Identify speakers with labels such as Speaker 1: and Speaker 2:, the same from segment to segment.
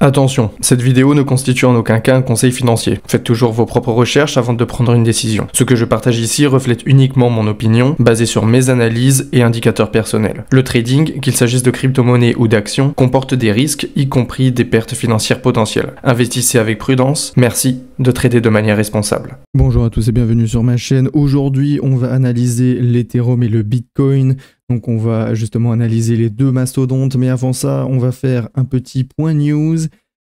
Speaker 1: Attention, cette vidéo ne constitue en aucun cas un conseil financier. Faites toujours vos propres recherches avant de prendre une décision. Ce que je partage ici reflète uniquement mon opinion, basée sur mes analyses et indicateurs personnels. Le trading, qu'il s'agisse de crypto-monnaies ou d'actions, comporte des risques, y compris des pertes financières potentielles. Investissez avec prudence, merci de trader de manière responsable.
Speaker 2: Bonjour à tous et bienvenue sur ma chaîne. Aujourd'hui, on va analyser l'Ethereum et le Bitcoin. Donc on va justement analyser les deux mastodontes, mais avant ça, on va faire un petit point news,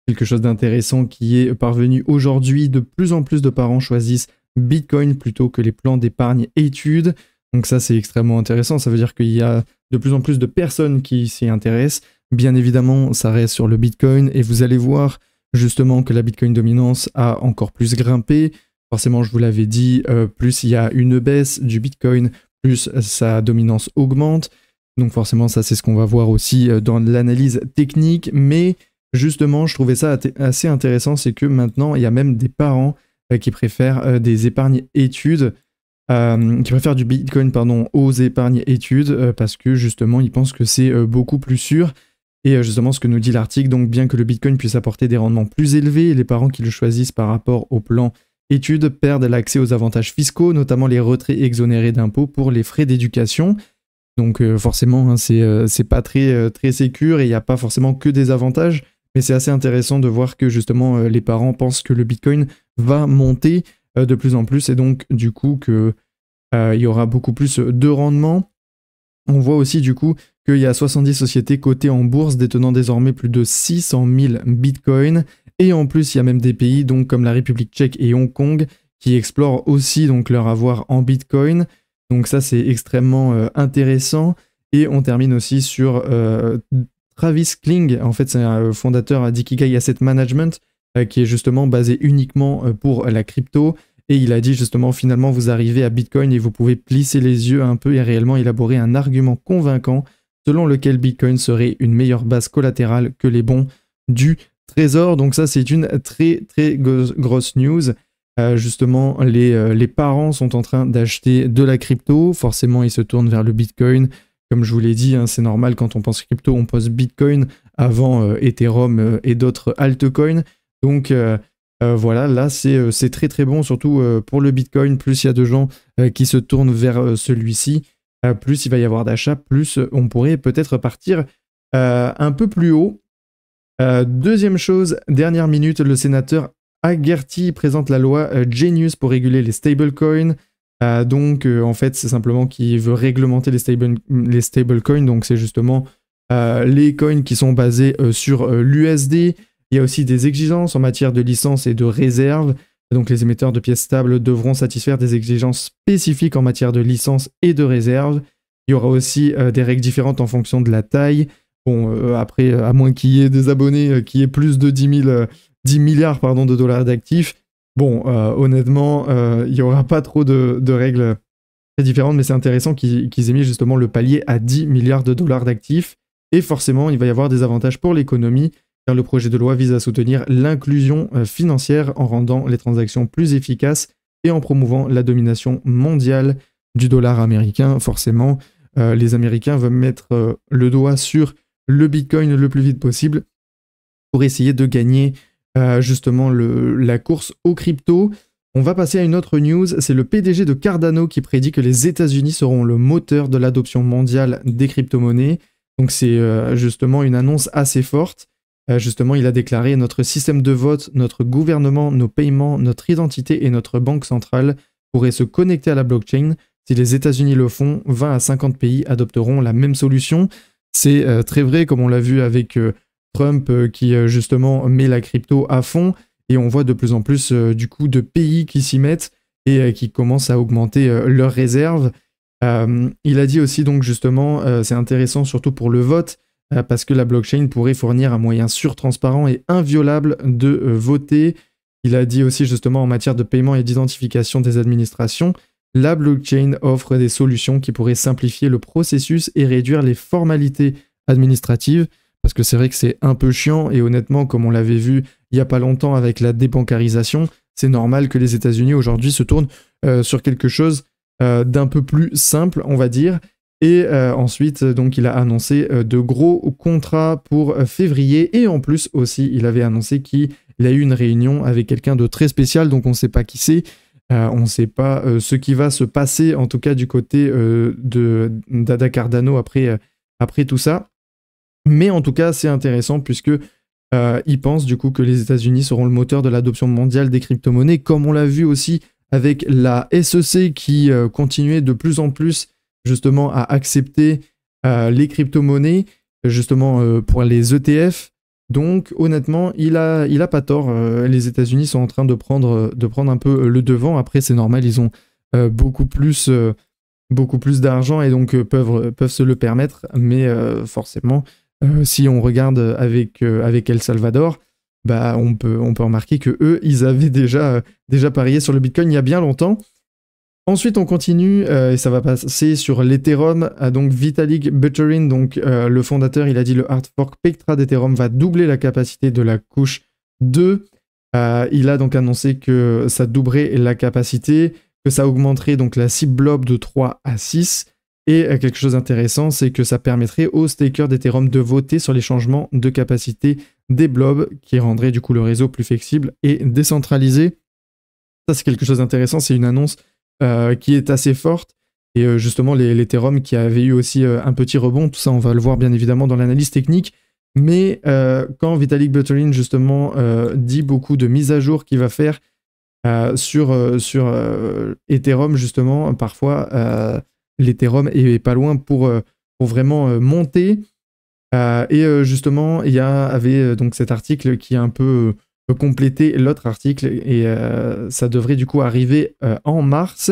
Speaker 2: quelque chose d'intéressant qui est parvenu aujourd'hui. De plus en plus de parents choisissent Bitcoin plutôt que les plans d'épargne études. Donc ça, c'est extrêmement intéressant. Ça veut dire qu'il y a de plus en plus de personnes qui s'y intéressent. Bien évidemment, ça reste sur le Bitcoin et vous allez voir justement que la Bitcoin dominance a encore plus grimpé. Forcément, je vous l'avais dit, plus il y a une baisse du Bitcoin, plus sa dominance augmente. Donc forcément, ça c'est ce qu'on va voir aussi dans l'analyse technique. Mais justement, je trouvais ça assez intéressant, c'est que maintenant, il y a même des parents qui préfèrent des épargnes études, qui préfèrent du Bitcoin aux épargnes études, parce que justement, ils pensent que c'est beaucoup plus sûr. Et justement, ce que nous dit l'article, donc bien que le Bitcoin puisse apporter des rendements plus élevés, les parents qui le choisissent par rapport au plan études perdent l'accès aux avantages fiscaux, notamment les retraits exonérés d'impôts pour les frais d'éducation. Donc forcément, hein, c'est pas très sécure et il n'y a pas forcément que des avantages, mais c'est assez intéressant de voir que justement les parents pensent que le Bitcoin va monter de plus en plus et donc du coup qu'il y aura beaucoup plus de rendement. On voit aussi du coup qu'il y a 70 sociétés cotées en bourse détenant désormais plus de 600 000 bitcoins. Et en plus, il y a même des pays donc, comme la République tchèque et Hong Kong qui explorent aussi donc, leur avoir en bitcoin. Donc ça, c'est extrêmement intéressant. Et on termine aussi sur Travis Kling. En fait, c'est un fondateur d'Ikigai Asset Management qui est justement basé uniquement pour la crypto. Et il a dit justement, finalement, vous arrivez à Bitcoin et vous pouvez plisser les yeux un peu et réellement élaborer un argument convaincant selon lequel Bitcoin serait une meilleure base collatérale que les bons du trésor. Donc ça, c'est une très grosse news. Justement, les parents sont en train d'acheter de la crypto. Forcément, ils se tournent vers le Bitcoin. Comme je vous l'ai dit, hein, c'est normal, quand on pense crypto, on pense Bitcoin avant Ethereum et d'autres altcoins. Donc voilà, là c'est très bon, surtout pour le Bitcoin. Plus il y a de gens qui se tournent vers celui-ci, plus il va y avoir d'achats, plus on pourrait peut-être partir un peu plus haut. Deuxième chose, dernière minute, le sénateur Hagerty présente la loi Genius pour réguler les stablecoins. En fait, c'est simplement qu'il veut réglementer les stablecoins. Donc c'est justement les coins qui sont basés sur l'USD. Il y a aussi des exigences en matière de licence et de réserve. Donc les émetteurs de pièces stables devront satisfaire des exigences spécifiques en matière de licence et de réserve. Il y aura aussi des règles différentes en fonction de la taille. Bon, après, à moins qu'il y ait des abonnés qui aient plus de 10 milliards de dollars d'actifs, bon, honnêtement, il n'y aura pas trop de règles très différentes, mais c'est intéressant qu'ils aient mis justement le palier à 10 milliards de dollars d'actifs. Et forcément, il va y avoir des avantages pour l'économie, car le projet de loi vise à soutenir l'inclusion financière en rendant les transactions plus efficaces et en promouvant la domination mondiale du dollar américain. Forcément, les Américains veulent mettre le doigt sur le Bitcoin le plus vite possible pour essayer de gagner justement la course aux cryptos. On va passer à une autre news, c'est le PDG de Cardano qui prédit que les États-Unis seront le moteur de l'adoption mondiale des crypto-monnaies. Donc c'est justement une annonce assez forte. Justement, il a déclaré: notre système de vote, notre gouvernement, nos paiements, notre identité et notre banque centrale pourraient se connecter à la blockchain. Si les États-Unis le font, 20 à 50 pays adopteront la même solution. C'est très vrai, comme on l'a vu avec Trump qui justement met la crypto à fond. Et on voit de plus en plus du coup de pays qui s'y mettent et qui commencent à augmenter leurs réserves. Il a dit aussi donc justement, c'est intéressant surtout pour le vote, parce que la blockchain pourrait fournir un moyen sûr, transparent et inviolable de voter. Il a dit aussi justement en matière de paiement et d'identification des administrations, la blockchain offre des solutions qui pourraient simplifier le processus et réduire les formalités administratives, parce que c'est vrai que c'est un peu chiant et honnêtement, comme on l'avait vu il n'y a pas longtemps avec la débancarisation, c'est normal que les États-Unis aujourd'hui se tournent sur quelque chose d'un peu plus simple, on va dire. Et ensuite, donc, il a annoncé de gros contrats pour février. Et en plus aussi, il avait annoncé qu'il a eu une réunion avec quelqu'un de très spécial. Donc, on ne sait pas qui c'est. On ne sait pas ce qui va se passer, en tout cas du côté d'Ada Cardano après tout ça. Mais en tout cas, c'est intéressant puisque il pense du coup que les États-Unis seront le moteur de l'adoption mondiale des crypto-monnaies, comme on l'a vu aussi avec la SEC qui continuait de plus en plus justement à accepter les crypto-monnaies, justement pour les ETF. Donc honnêtement, il a pas tort. Les États-Unis sont en train de prendre un peu le devant. Après, c'est normal, ils ont beaucoup plus d'argent et donc peuvent se le permettre. Mais forcément, si on regarde avec El Salvador, bah on peut remarquer que eux, ils avaient déjà parié sur le Bitcoin il y a bien longtemps. Ensuite, on continue et ça va passer sur l'Ethereum. Donc, Vitalik Buterin, donc le fondateur, il a dit le hard fork Pectra d'Ethereum va doubler la capacité de la couche 2. Il a donc annoncé que ça doublerait la capacité, que ça augmenterait donc la cible blob de 3 à 6. Et quelque chose d'intéressant, c'est que ça permettrait aux stakers d'Ethereum de voter sur les changements de capacité des blobs, qui rendrait du coup le réseau plus flexible et décentralisé. Ça, c'est quelque chose d'intéressant. C'est une annonce qui est assez forte, et justement l'Ethereum qui avait eu aussi un petit rebond, tout ça on va le voir bien évidemment dans l'analyse technique, mais quand Vitalik Buterin justement dit beaucoup de mises à jour qu'il va faire sur Ethereum justement, parfois l'Ethereum est pas loin pour vraiment monter, et justement il y avait donc cet article qui a un peu compléter l'autre article, et ça devrait du coup arriver en mars,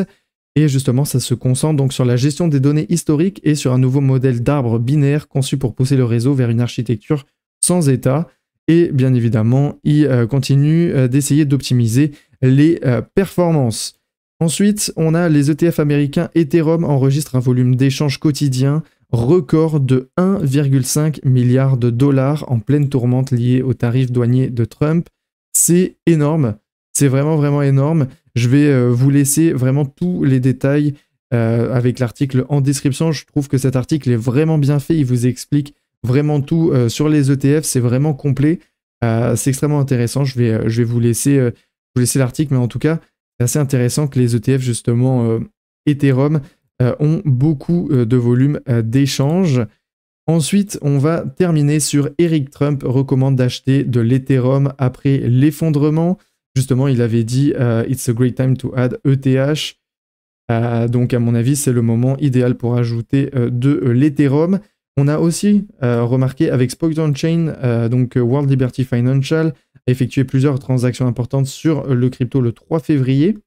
Speaker 2: et justement ça se concentre donc sur la gestion des données historiques et sur un nouveau modèle d'arbre binaire conçu pour pousser le réseau vers une architecture sans état, et bien évidemment il continue d'essayer d'optimiser les performances. Ensuite, on a les ETF américains. Ethereum enregistre un volume d'échange quotidien record de 1,5 milliard de dollars en pleine tourmente liée aux tarifs douaniers de Trump. C'est énorme, c'est vraiment vraiment énorme. Je vais vous laisser vraiment tous les détails avec l'article en description. Je trouve que cet article est vraiment bien fait, il vous explique vraiment tout sur les ETF, c'est vraiment complet, c'est extrêmement intéressant. Je vais vous laisser l'article, mais en tout cas, c'est assez intéressant que les ETF justement Ethereum ont beaucoup de volume d'échange. Ensuite, on va terminer sur Eric Trump recommande d'acheter de l'Ethereum après l'effondrement. Justement, il avait dit It's a great time to add ETH. Donc, à mon avis, c'est le moment idéal pour ajouter de l'Ethereum. On a aussi remarqué avec Spoke Chain, donc World Liberty Financial a effectué plusieurs transactions importantes sur le crypto le 3 février.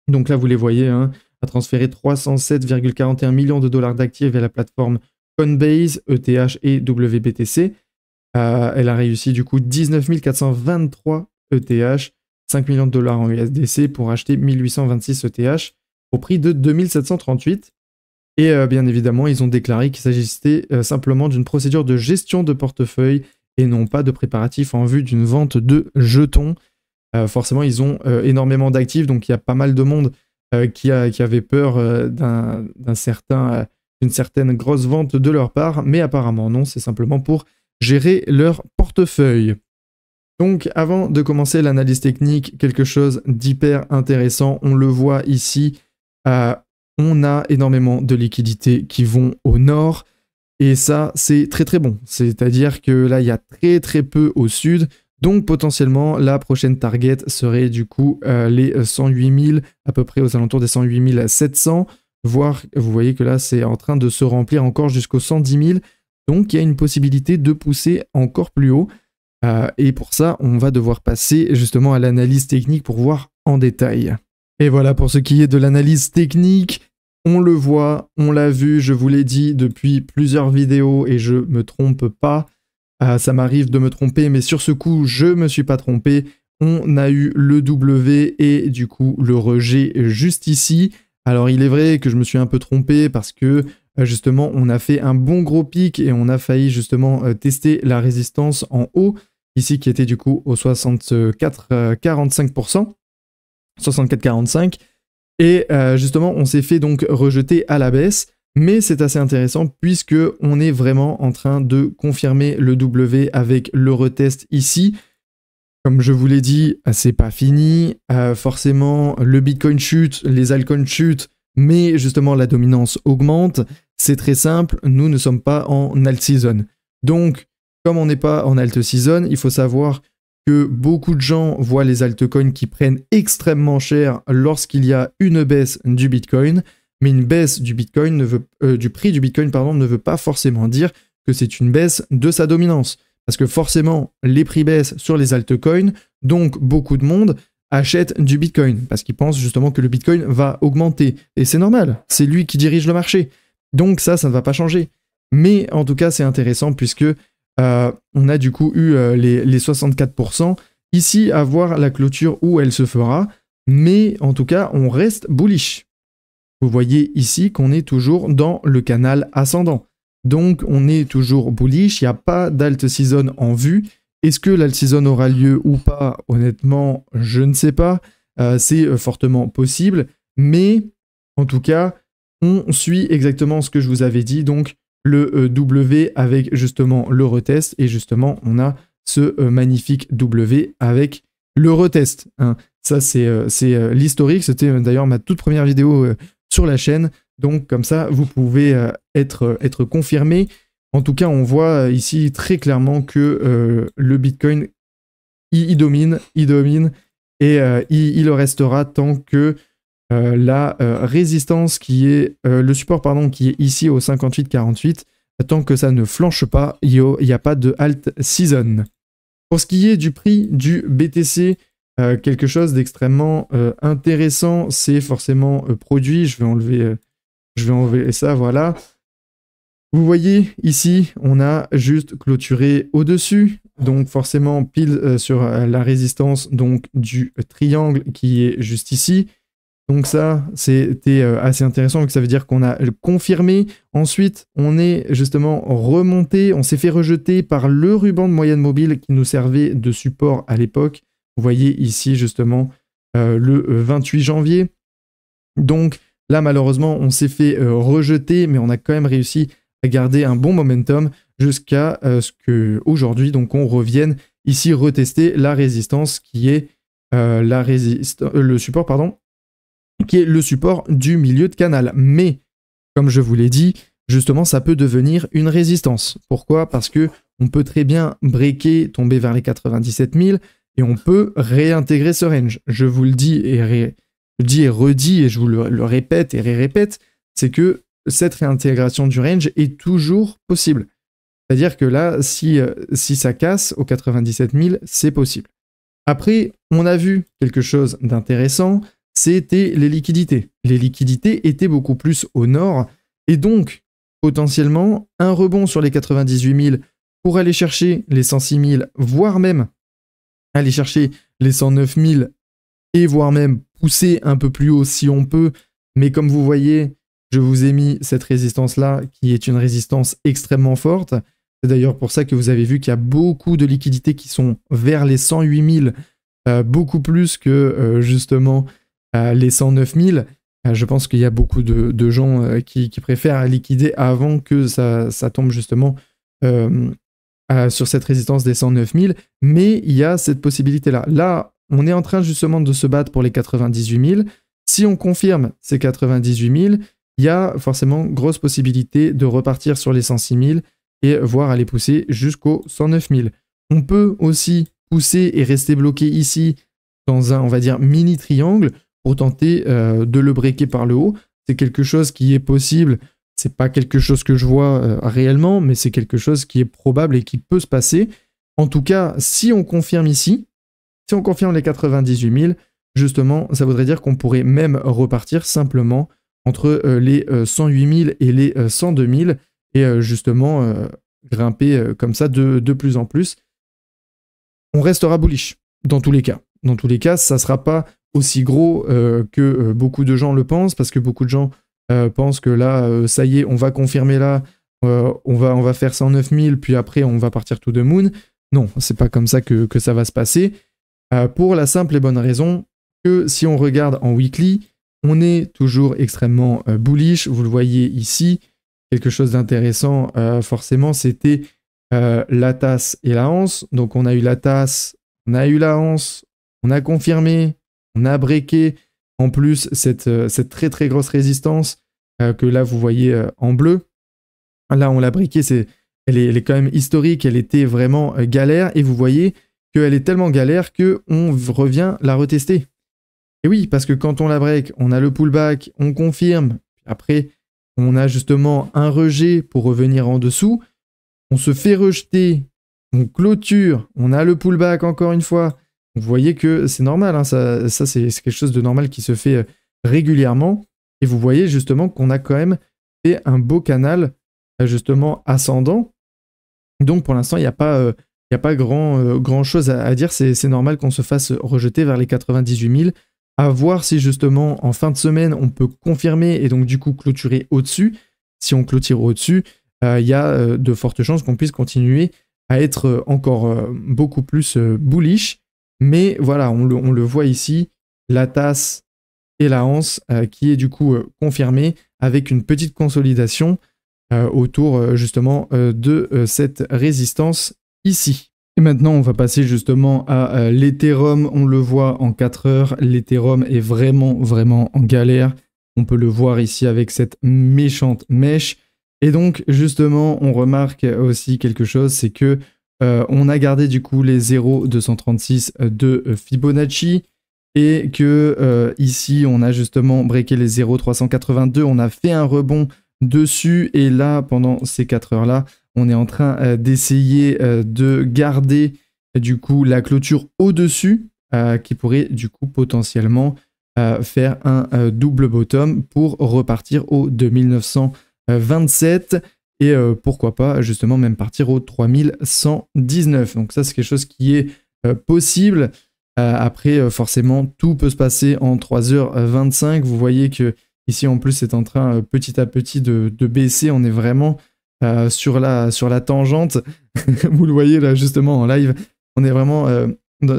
Speaker 2: Donc là, vous les voyez, hein, a transféré 307,41 millions de dollars d'actifs vers la plateforme Coinbase, ETH et WBTC. Elle a réussi du coup 19 423 ETH, 5 millions de dollars en USDC pour acheter 1826 ETH au prix de 2738. Et bien évidemment, ils ont déclaré qu'il s'agissait simplement d'une procédure de gestion de portefeuille et non pas de préparatifs en vue d'une vente de jetons. Forcément, ils ont énormément d'actifs, donc il y a pas mal de monde qui avait peur d'une certaine grosse vente de leur part, mais apparemment non, c'est simplement pour gérer leur portefeuille. Donc avant de commencer l'analyse technique, quelque chose d'hyper intéressant, on le voit ici, on a énormément de liquidités qui vont au nord, et ça c'est très très bon, c'est-à-dire que là il y a très très peu au sud, donc potentiellement la prochaine target serait du coup les 108 000, à peu près aux alentours des 108 700, voire vous voyez que là c'est en train de se remplir encore jusqu'aux 110 000, donc il y a une possibilité de pousser encore plus haut, et pour ça on va devoir passer justement à l'analyse technique pour voir en détail. Et voilà pour ce qui est de l'analyse technique, on le voit, on l'a vu, je vous l'ai dit depuis plusieurs vidéos et je me trompe pas. Ça m'arrive de me tromper, mais sur ce coup, je me suis pas trompé. On a eu le W et du coup le rejet juste ici. Alors il est vrai que je me suis un peu trompé parce que justement on a fait un bon gros pic et on a failli justement tester la résistance en haut, ici qui était du coup au 64,45%. 64,45%. Et justement on s'est fait donc rejeter à la baisse. mais c'est assez intéressant puisque on est vraiment en train de confirmer le W avec le retest ici. Comme je vous l'ai dit, c'est pas fini. Forcément, le Bitcoin chute, les altcoins chutent, mais justement la dominance augmente. C'est très simple, nous ne sommes pas en alt season. Donc, comme on n'est pas en alt season, il faut savoir que beaucoup de gens voient les altcoins qui prennent extrêmement cher lorsqu'il y a une baisse du Bitcoin. Mais une baisse du Bitcoin du prix du Bitcoin ne veut pas forcément dire que c'est une baisse de sa dominance. Parce que forcément, les prix baissent sur les altcoins, donc beaucoup de monde achète du Bitcoin, parce qu'ils pensent justement que le Bitcoin va augmenter. Et c'est normal, c'est lui qui dirige le marché. Donc ça ne va pas changer. Mais en tout cas, c'est intéressant puisque on a du coup eu les 64%. Ici, à voir la clôture où elle se fera. Mais en tout cas, on reste bullish. Vous voyez ici qu'on est toujours dans le canal ascendant. Donc, on est toujours bullish. Il n'y a pas d'alt season en vue. Est-ce que l'alt season aura lieu ou pas? Honnêtement, je ne sais pas. C'est fortement possible. Mais, en tout cas, on suit exactement ce que je vous avais dit. Donc, le W avec justement le retest. Et justement, on a ce magnifique W avec le retest. Hein. Ça, c'est l'historique. C'était d'ailleurs ma toute première vidéo sur la chaîne. Donc, comme ça, vous pouvez être confirmé. En tout cas, on voit ici très clairement que le Bitcoin, il domine, et il le restera tant que la résistance qui est, le support pardon, qui est ici au 58,48, tant que ça ne flanche pas, il n'y a pas de alt season. Pour ce qui est du prix du BTC, quelque chose d'extrêmement intéressant, c'est forcément produit. Je vais enlever ça, voilà. Vous voyez ici, on a juste clôturé au-dessus, donc forcément pile sur la résistance donc du triangle qui est juste ici. Donc ça, c'était assez intéressant, donc ça veut dire qu'on a confirmé. Ensuite, on est justement remonté, on s'est fait rejeter par le ruban de moyenne mobile qui nous servait de support à l'époque. Vous voyez ici justement le 28 janvier. Donc là, malheureusement, on s'est fait rejeter, mais on a quand même réussi à garder un bon momentum jusqu'à ce qu'aujourd'hui, donc on revienne ici retester la résistance qui est le support, pardon, qui est le support du milieu de canal. Mais, comme je vous l'ai dit, justement, ça peut devenir une résistance. Pourquoi? Parce que on peut très bien breaker, tomber vers les 97 000, et on peut réintégrer ce range. Je vous le dis et redis, et je vous le répète et répète, c'est que cette réintégration du range est toujours possible. C'est-à-dire que là, si ça casse aux 97 000, c'est possible. Après, on a vu quelque chose d'intéressant, c'était les liquidités. Les liquidités étaient beaucoup plus au nord, et donc, potentiellement, un rebond sur les 98 000 pour aller chercher les 106 000, voire même aller chercher les 109 000, et voire même pousser un peu plus haut si on peut. Mais comme vous voyez, je vous ai mis cette résistance-là, qui est une résistance extrêmement forte. C'est d'ailleurs pour ça que vous avez vu qu'il y a beaucoup de liquidités qui sont vers les 108 000, beaucoup plus que justement les 109 000. Je pense qu'il y a beaucoup de gens qui préfèrent liquider avant que ça tombe justement sur cette résistance des 109 000. Mais il y a cette possibilité-là. Là, on est en train justement de se battre pour les 98 000. Si on confirme ces 98 000, il y a forcément grosse possibilité de repartir sur les 106 000 et voire aller pousser jusqu'aux 109 000. On peut aussi pousser et rester bloqué ici dans un, on va dire, mini triangle pour tenter de le breaker par le haut. C'est quelque chose qui est possible. C'est pas quelque chose que je vois réellement, mais c'est quelque chose qui est probable et qui peut se passer. En tout cas, si on confirme ici, si on confirme les 98 000, justement, ça voudrait dire qu'on pourrait même repartir simplement entre les 108 000 et les 102 000 et justement grimper comme ça de plus en plus. On restera bullish dans tous les cas. Dans tous les cas, ça ne sera pas aussi gros que beaucoup de gens le pensent, parce que beaucoup de gens pensent que là, ça y est, on va confirmer là, on va faire 109 000, puis après on va partir to the moon. Non, c'est pas comme ça que ça va se passer. Pour la simple et bonne raison que si on regarde en weekly, on est toujours extrêmement bullish. Vous le voyez ici. Quelque chose d'intéressant, forcément, c'était la tasse et la anse. Donc, on a eu la tasse, on a eu la anse, on a confirmé, on a breaké. En plus, cette très très grosse résistance que là, vous voyez en bleu. Là, on l'a breaké, elle est quand même historique, elle était vraiment galère. Et vous voyez qu'elle est tellement galère qu'on revient la retester. Et oui, parce que quand on la break, on a le pullback, on confirme. Après, on a justement un rejet pour revenir en dessous. On se fait rejeter, on clôture, on a le pullback encore une fois. Vous voyez que c'est normal, hein, ça c'est quelque chose de normal qui se fait régulièrement. Et vous voyez justement qu'on a quand même fait un beau canal justement ascendant. Donc pour l'instant, il n'y a pas, grand chose à dire. C'est normal qu'on se fasse rejeter vers les 98 000. À voir si justement en fin de semaine, on peut confirmer et donc du coup clôturer au-dessus. Si on clôture au-dessus, il y a de fortes chances qu'on puisse continuer à être encore beaucoup plus bullish. Mais voilà, on le voit ici, la tasse et la anse qui est du coup confirmée avec une petite consolidation autour justement de cette résistance ici. Et maintenant, on va passer justement à l'Ethereum. On le voit en 4 heures, l'Ethereum est vraiment en galère. On peut le voir ici avec cette méchante mèche. Et donc, justement, on remarque aussi quelque chose, c'est que on a gardé du coup les 0,236 de Fibonacci et que ici, on a justement breaké les 0,382. On a fait un rebond dessus et là, pendant ces 4 heures-là, on est en train d'essayer de garder du coup la clôture au-dessus qui pourrait du coup potentiellement faire un double bottom pour repartir au 2927 et pourquoi pas justement même partir au 3119. Donc ça c'est quelque chose qui est possible. Après forcément tout peut se passer en 3h25. Vous voyez que ici en plus c'est en train petit à petit de baisser. On est vraiment sur la tangente. Vous le voyez là justement en live. On est vraiment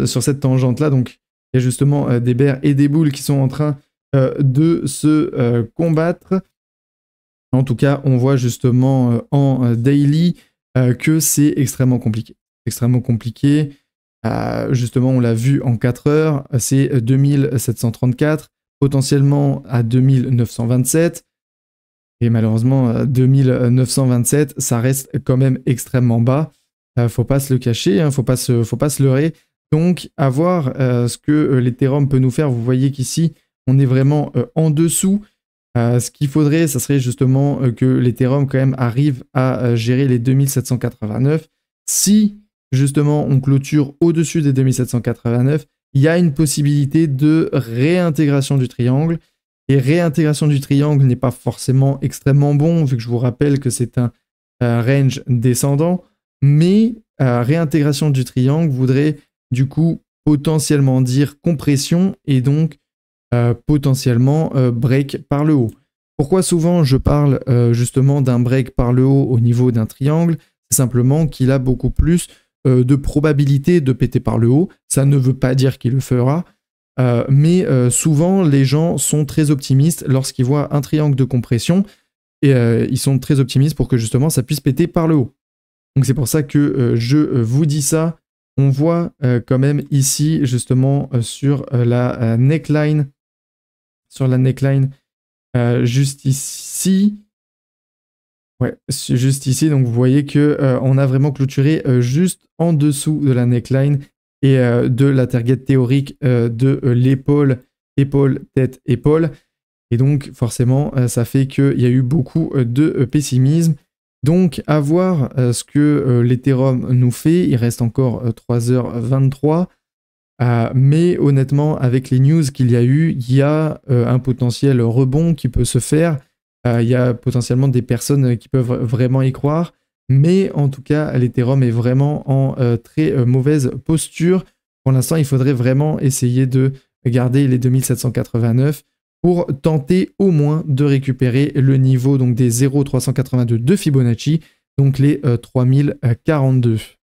Speaker 2: sur cette tangente là. Donc il y a justement des bears et des bulls qui sont en train de se combattre. En tout cas, on voit justement en daily que c'est extrêmement compliqué. Extrêmement compliqué. Justement, on l'a vu en 4 heures, c'est 2734, potentiellement à 2927. Et malheureusement, 2927, ça reste quand même extrêmement bas. Faut pas se le cacher, hein, faut pas se leurrer. Donc, à voir ce que l'Ethereum peut nous faire. Vous voyez qu'ici, on est vraiment en dessous. Ce qu'il faudrait, ça serait justement que l'Ethereum quand même arrive à gérer les 2789. Si justement on clôture au-dessus des 2789, il y a une possibilité de réintégration du triangle. Et réintégration du triangle n'est pas forcément extrêmement bon, vu que je vous rappelle que c'est un range descendant. Mais réintégration du triangle voudrait du coup potentiellement dire compression et donc potentiellement break par le haut. Pourquoi souvent je parle justement d'un break par le haut au niveau d'un triangle? C'est simplement qu'il a beaucoup plus de probabilité de péter par le haut. Ça ne veut pas dire qu'il le fera, mais souvent les gens sont très optimistes lorsqu'ils voient un triangle de compression et ils sont très optimistes pour que justement ça puisse péter par le haut. Donc c'est pour ça que je vous dis ça. On voit quand même ici justement sur la neckline, juste ici. Ouais, juste ici, donc vous voyez que on a vraiment clôturé juste en dessous de la neckline et de la target théorique de l'épaule, tête, épaule. Et donc forcément, ça fait qu'il y a eu beaucoup de pessimisme. Donc à voir ce que l'Ethereum nous fait. Il reste encore 3h23. Mais honnêtement, avec les news qu'il y a eu, il y a un potentiel rebond qui peut se faire. Il y a potentiellement des personnes qui peuvent vraiment y croire. Mais en tout cas, l'Ethereum est vraiment en très mauvaise posture. Pour l'instant, il faudrait vraiment essayer de garder les 2789 pour tenter au moins de récupérer le niveau donc, des 0,382 de Fibonacci, donc les 3042.